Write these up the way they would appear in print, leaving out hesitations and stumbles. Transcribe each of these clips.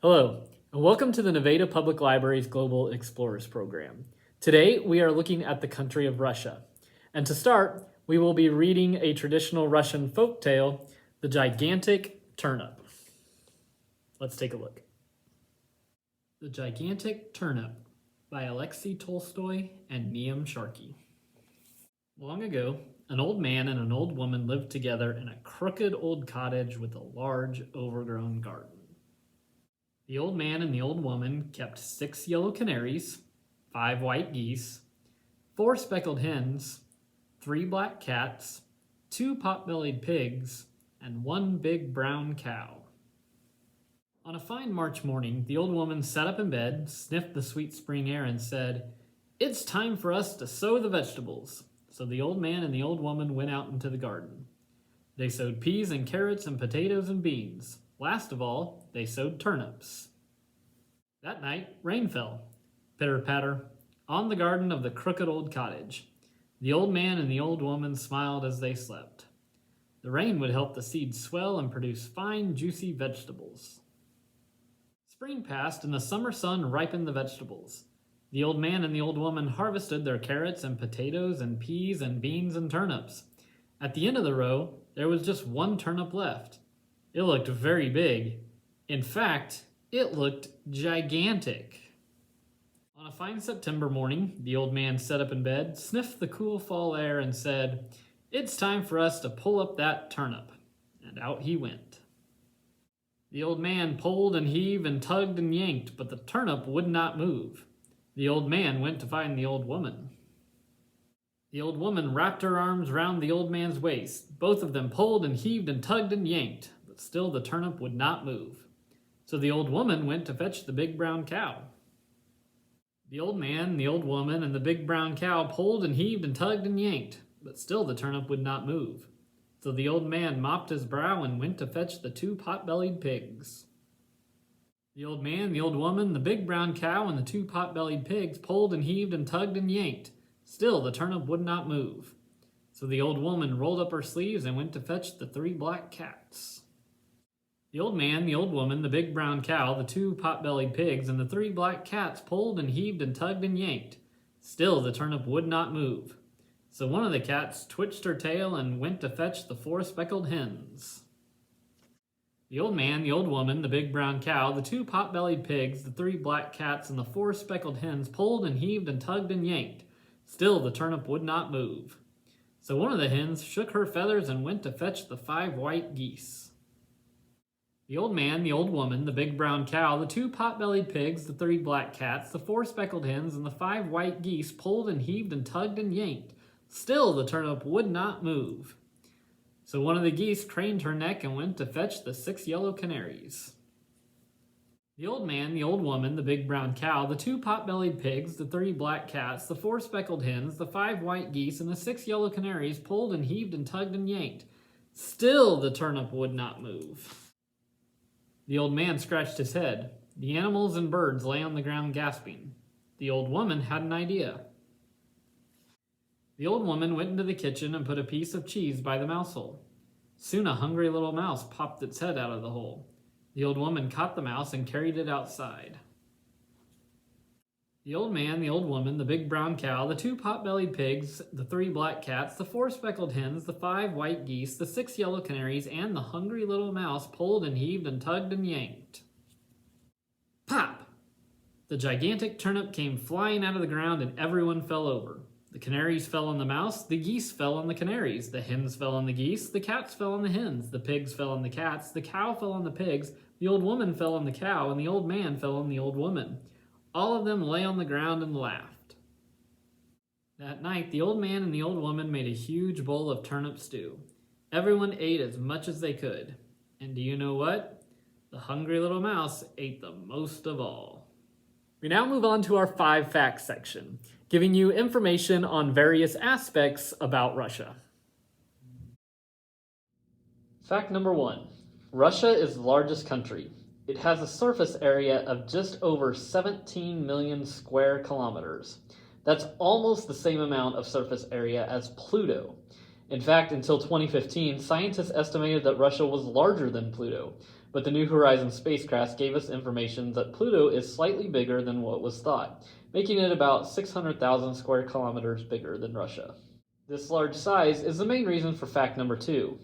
Hello, and welcome to the Nevada Public Library's Global Explorers program. Today, we are looking at the country of Russia. And to start, we will be reading a traditional Russian folk tale, The Gigantic Turnip. Let's take a look. The Gigantic Turnip by Alexei Tolstoy and Neam Sharkey. Long ago, an old man and an old woman lived together in a crooked old cottage with a large, overgrown garden. The old man and the old woman kept 6 yellow canaries, 5 white geese, 4 speckled hens, 3 black cats, 2 pot-bellied pigs, and 1 big brown cow. On a fine March morning, the old woman sat up in bed, sniffed the sweet spring air, and said, "It's time for us to sow the vegetables." So the old man and the old woman went out into the garden. They sowed peas and carrots and potatoes and beans. Last of all, they sowed turnips. That night, rain fell, pitter-patter, on the garden of the crooked old cottage. The old man and the old woman smiled as they slept. The rain would help the seeds swell and produce fine, juicy vegetables. Spring passed, and the summer sun ripened the vegetables. The old man and the old woman harvested their carrots and potatoes and peas and beans and turnips. At the end of the row, there was just 1 turnip left. It looked very big. In fact, it looked gigantic. On a fine September morning, the old man sat up in bed, sniffed the cool fall air, and said, "It's time for us to pull up that turnip." And out he went. The old man pulled and heaved and tugged and yanked, but the turnip would not move. The old man went to find the old woman. The old woman wrapped her arms round the old man's waist. Both of them pulled and heaved and tugged and yanked, but still the turnip would not move. So the old woman went to fetch the big brown cow. The old man, the old woman, and the big brown cow pulled and heaved and tugged and yanked, but still the turnip would not move. So the old man mopped his brow and went to fetch the 2 pot-bellied pigs. The old man, the old woman, the big brown cow, and the 2 pot-bellied pigs pulled and heaved and tugged and yanked. Still the turnip would not move. So the old woman rolled up her sleeves and went to fetch the 3 black cats. The old man, the old woman, the big brown cow, the 2 pot-bellied pigs, and the 3 black cats pulled and heaved and tugged and yanked. Still the turnip would not move. So one of the cats twitched her tail and went to fetch the 4 speckled hens. The old man, the old woman, the big brown cow, the 2 pot-bellied pigs, the 3 black cats, and the 4 speckled hens pulled and heaved and tugged and yanked. Still the turnip would not move. So one of the hens shook her feathers and went to fetch the 5 white geese. The old man, the old woman, the big brown cow, the 2 pot-bellied pigs, the 3 black cats, the 4 speckled hens, and the 5 white geese pulled and heaved and tugged and yanked. Still the turnip would not move. So one of the geese craned her neck and went to fetch the 6 yellow canaries. The old man, the old woman, the big brown cow, the 2 pot-bellied pigs, the 3 black cats, the 4 speckled hens, the 5 white geese, and the 6 yellow canaries pulled and heaved and tugged and yanked. Still the turnip would not move. The old man scratched his head. The animals and birds lay on the ground gasping. The old woman had an idea. The old woman went into the kitchen and put a piece of cheese by the mouse hole. Soon a hungry little mouse popped its head out of the hole. The old woman caught the mouse and carried it outside. The old man, the old woman, the big brown cow, the 2 pot-bellied pigs, the 3 black cats, the 4 speckled hens, the 5 white geese, the 6 yellow canaries, and the hungry little mouse pulled and heaved and tugged and yanked. Pop! The gigantic turnip came flying out of the ground and everyone fell over. The canaries fell on the mouse, the geese fell on the canaries, the hens fell on the geese, the cats fell on the hens, the pigs fell on the cats, the cow fell on the pigs, the old woman fell on the cow, and the old man fell on the old woman. All of them lay on the ground and laughed. That night, the old man and the old woman made a huge bowl of turnip stew. Everyone ate as much as they could. And do you know what? The hungry little mouse ate the most of all. We now move on to our 5 facts section, giving you information on various aspects about Russia. Fact number 1. Russia is the largest country. It has a surface area of just over 17 million square kilometers. That's almost the same amount of surface area as Pluto. In fact, until 2015, scientists estimated that Russia was larger than Pluto, but the New Horizons spacecraft gave us information that Pluto is slightly bigger than what was thought, making it about 600,000 square kilometers bigger than Russia. This large size is the main reason for fact number 2.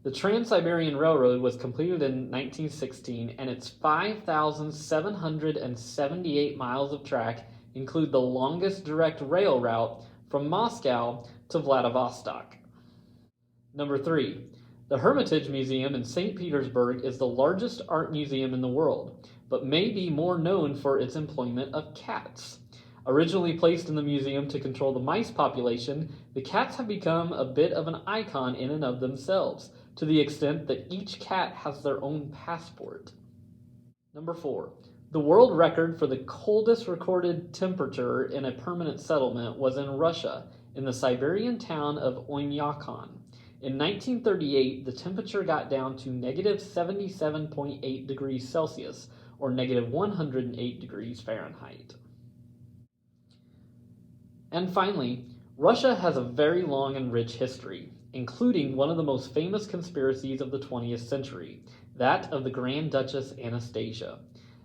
The Trans-Siberian Railroad was completed in 1916, and its 5,778 miles of track include the longest direct rail route from Moscow to Vladivostok. Number 3. The Hermitage Museum in St. Petersburg is the largest art museum in the world, but may be more known for its employment of cats. Originally placed in the museum to control the mice population, the cats have become a bit of an icon in and of themselves, to the extent that each cat has their own passport. Number 4. The world record for the coldest recorded temperature in a permanent settlement was in Russia, in the Siberian town of Oymyakon. In 1938, the temperature got down to negative 77.8 degrees Celsius, or negative 108 degrees Fahrenheit. And finally, Russia has a very long and rich history, including one of the most famous conspiracies of the 20th century, that of the Grand Duchess Anastasia.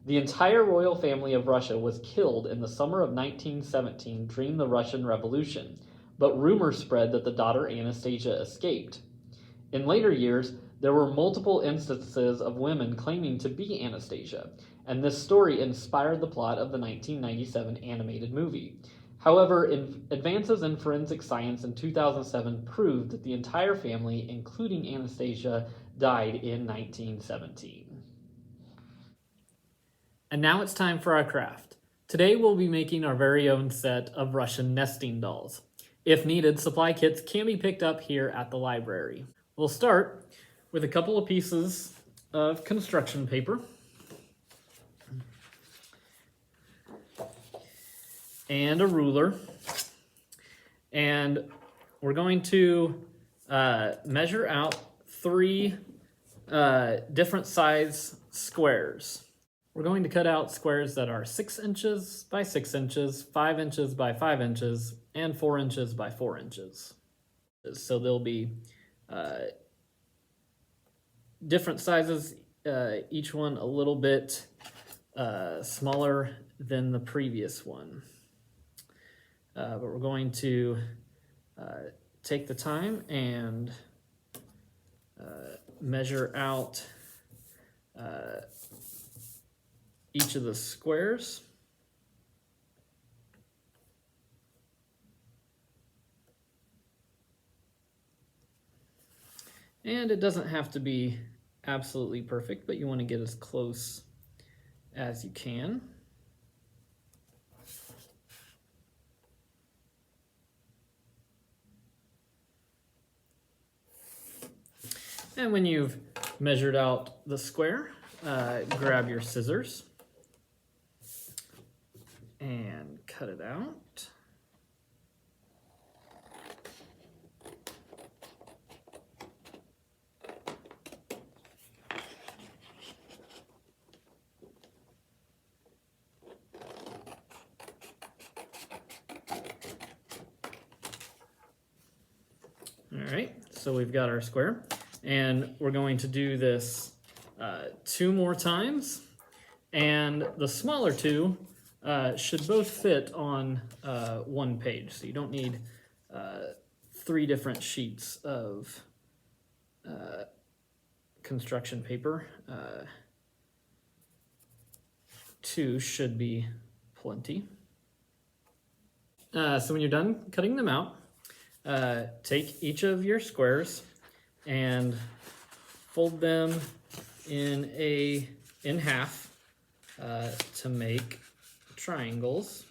The entire royal family of Russia was killed in the summer of 1917 during the Russian Revolution, but rumors spread that the daughter Anastasia escaped. In later years, there were multiple instances of women claiming to be Anastasia, and this story inspired the plot of the 1997 animated movie. However, advances in forensic science in 2007 proved that the entire family, including Anastasia, died in 1917. And now it's time for our craft. Today we'll be making our very own set of Russian nesting dolls. If needed, supply kits can be picked up here at the library. We'll start with a couple of pieces of construction paper and a ruler, and we're going to measure out 3 different size squares. We're going to cut out squares that are 6 inches by 6 inches, 5 inches by 5 inches, and 4 inches by 4 inches. So they'll be different sizes, each one a little bit smaller than the previous one. But we're going to take the time and measure out each of the squares. And it doesn't have to be absolutely perfect, but you want to get as close as you can. And when you've measured out the square, grab your scissors and cut it out. All right, so we've got our square, and we're going to do this 2 more times, and the smaller 2 should both fit on 1 page, so you don't need 3 different sheets of construction paper. 2 should be plenty. So when you're done cutting them out, take each of your squares and fold them in half to make triangles.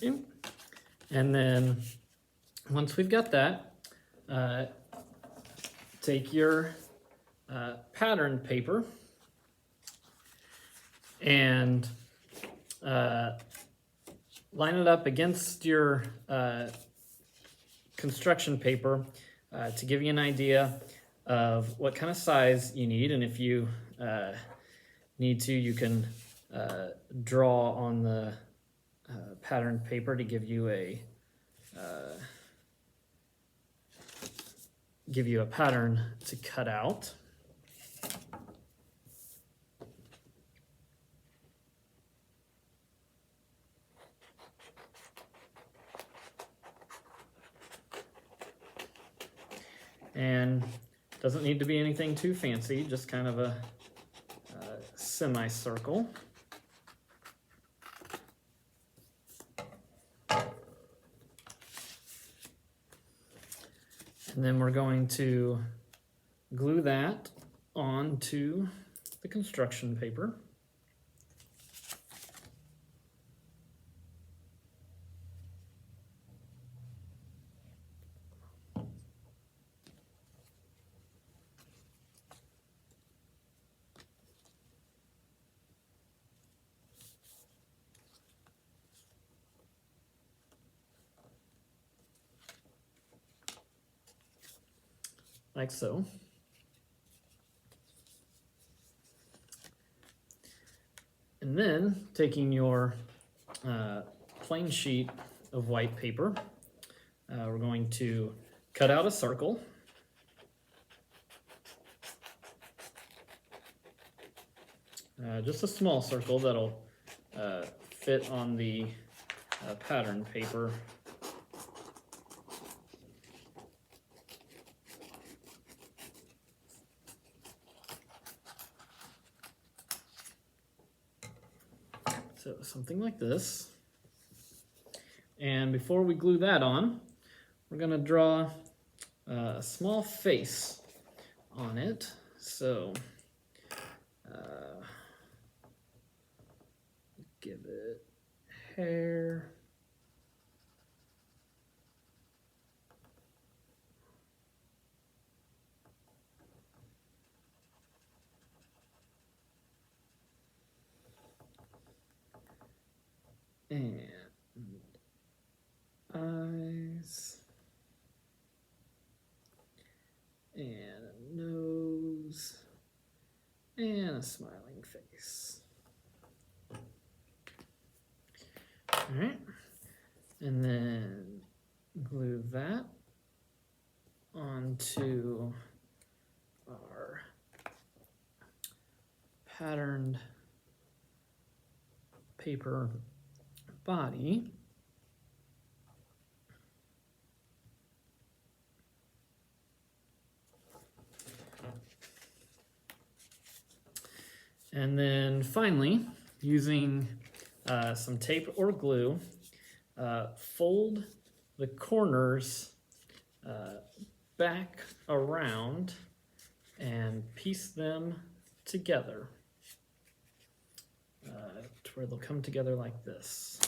Okay. And then once we've got that, take your pattern paper and line it up against your construction paper to give you an idea of what kind of size you need. And if you need to, you can draw on the pattern paper to give you a pattern to cut out. And doesn't need to be anything too fancy, just kind of a semicircle. And then we're going to glue that onto the construction paper. Like so. And then taking your plain sheet of white paper, we're going to cut out a circle. Just a small circle that'll fit on the pattern paper. So something like this. And before we glue that on, we're going to draw a small face on it. So give it hair. And eyes. And a nose. And a smiling face. All right. And then glue that onto our patterned paper body. And then finally, using some tape or glue, fold the corners back around and piece them together to where they'll come together like this.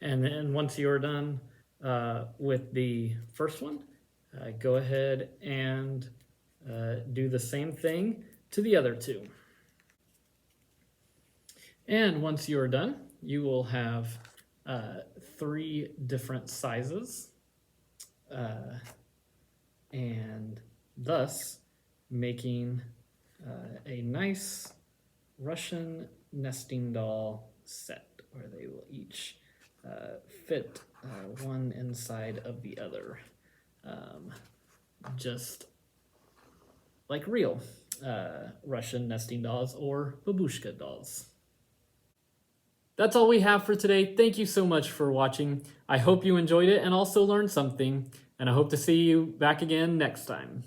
And then once you're done with the first one, go ahead and do the same thing to the other two. And once you're done, you will have 3 different sizes and thus making a nice Russian nesting doll set where they will each fit one inside of the other, just like real Russian nesting dolls or babushka dolls. That's all we have for today. Thank you so much for watching. I hope you enjoyed it and also learned something, and I hope to see you back again next time.